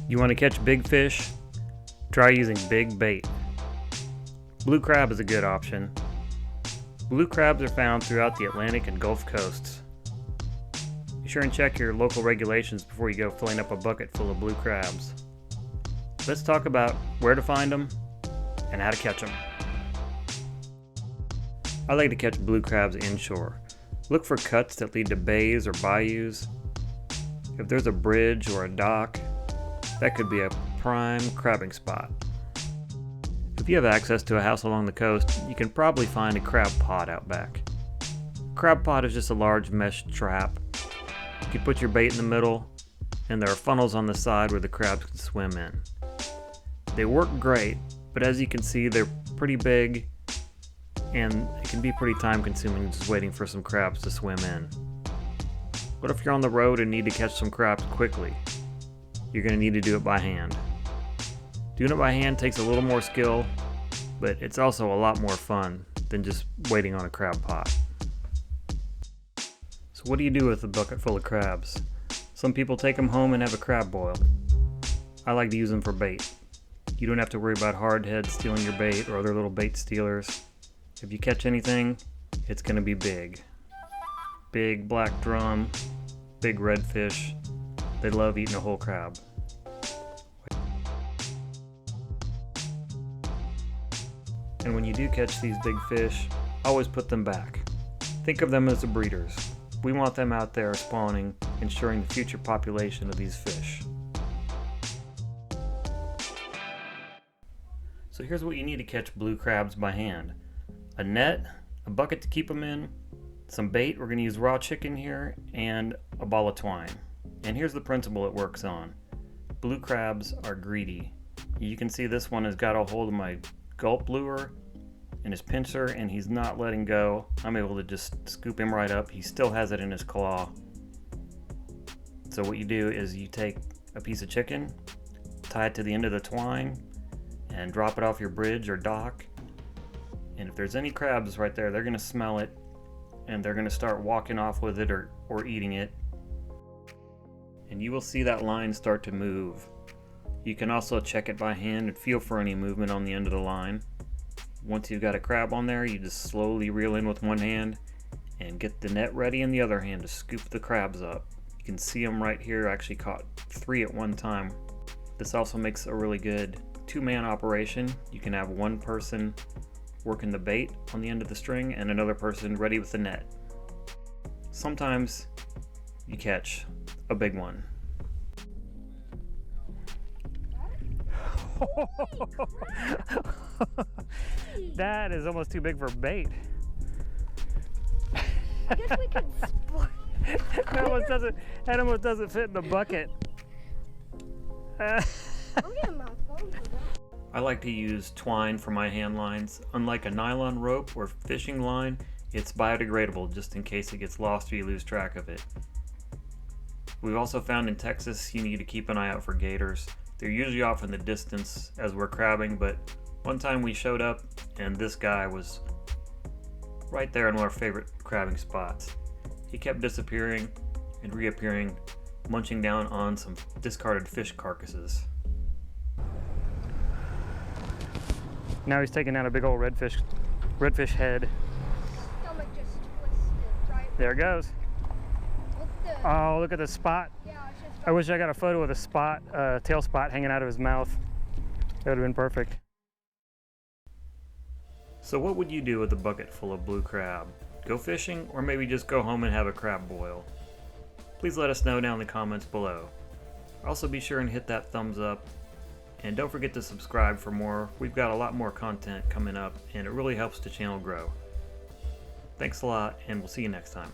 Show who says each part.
Speaker 1: You want to catch big fish? Try using big bait. Blue crab is a good option. Blue crabs are found throughout the Atlantic and Gulf coasts. Be sure and check your local regulations before you go filling up a bucket full of blue crabs. Let's talk about where to find them and how to catch them. I like to catch blue crabs inshore. Look for cuts that lead to bays or bayous. If there's a bridge or a dock, that could be a prime crabbing spot. If you have access to a house along the coast, you can probably find a crab pot out back. A crab pot is just a large mesh trap. You can put your bait in the middle, and there are funnels on the side where the crabs can swim in. They work great, but as you can see, they're pretty big, and it can be pretty time consuming just waiting for some crabs to swim in. What if you're on the road and need to catch some crabs quickly? You're going to need to do it by hand. Doing it by hand takes a little more skill, but it's also a lot more fun than just waiting on a crab pot. So what do you do with a bucket full of crabs? Some people take them home and have a crab boil. I like to use them for bait. You don't have to worry about hardheads stealing your bait or other little bait stealers. If you catch anything, it's going to be big. Big black drum, big redfish. They love eating a whole crab. And when you do catch these big fish, always put them back. Think of them as the breeders. We want them out there spawning, ensuring the future population of these fish. So here's what you need to catch blue crabs by hand. A net, a bucket to keep them in, some bait, we're going to use raw chicken here, and a ball of twine. And here's the principle it works on. Blue crabs are greedy. You can see this one has got a hold of my gulp lure and his pincher, and he's not letting go. I'm able to just scoop him right up. He still has it in his claw. So what you do is you take a piece of chicken, tie it to the end of the twine, and drop it off your bridge or dock. And if there's any crabs right there, they're going to smell it, and they're going to start walking off with it or eating it. And you will see that line start to move. You can also check it by hand and feel for any movement on the end of the line. Once you've got a crab on there, you just slowly reel in with one hand and get the net ready in the other hand to scoop the crabs up. You can see them right here. I actually caught 3 at one time. This also makes a really good 2-man operation. You can have one person working the bait on the end of the string and another person ready with the net. Sometimes you catch a big one. That is almost too big for bait.
Speaker 2: I guess we could split.
Speaker 1: That almost doesn't fit in the bucket.
Speaker 2: I'm getting my phone for that.
Speaker 1: I like to use twine for my hand lines. Unlike a nylon rope or fishing line, it's biodegradable just in case it gets lost or you lose track of it. We've also found in Texas you need to keep an eye out for gators. They're usually off in the distance as we're crabbing, but one time we showed up and this guy was right there in one of our favorite crabbing spots. He kept disappearing and reappearing, munching down on some discarded fish carcasses. Now he's taking out a big old redfish head.
Speaker 2: Stomach just twisted, right?
Speaker 1: There it goes.
Speaker 2: With the,
Speaker 1: Oh, look at the spot.
Speaker 2: yeah, it's just
Speaker 1: I wish I got a photo of the spot, tail spot hanging out of his mouth. That would have been perfect. So what would you do with a bucket full of blue crab? Go fishing, or maybe just go home and have a crab boil? Please let us know down in the comments below. Also be sure and hit that thumbs up, and don't forget to subscribe for more. We've got a lot more content coming up, and it really helps the channel grow. Thanks a lot, and we'll see you next time.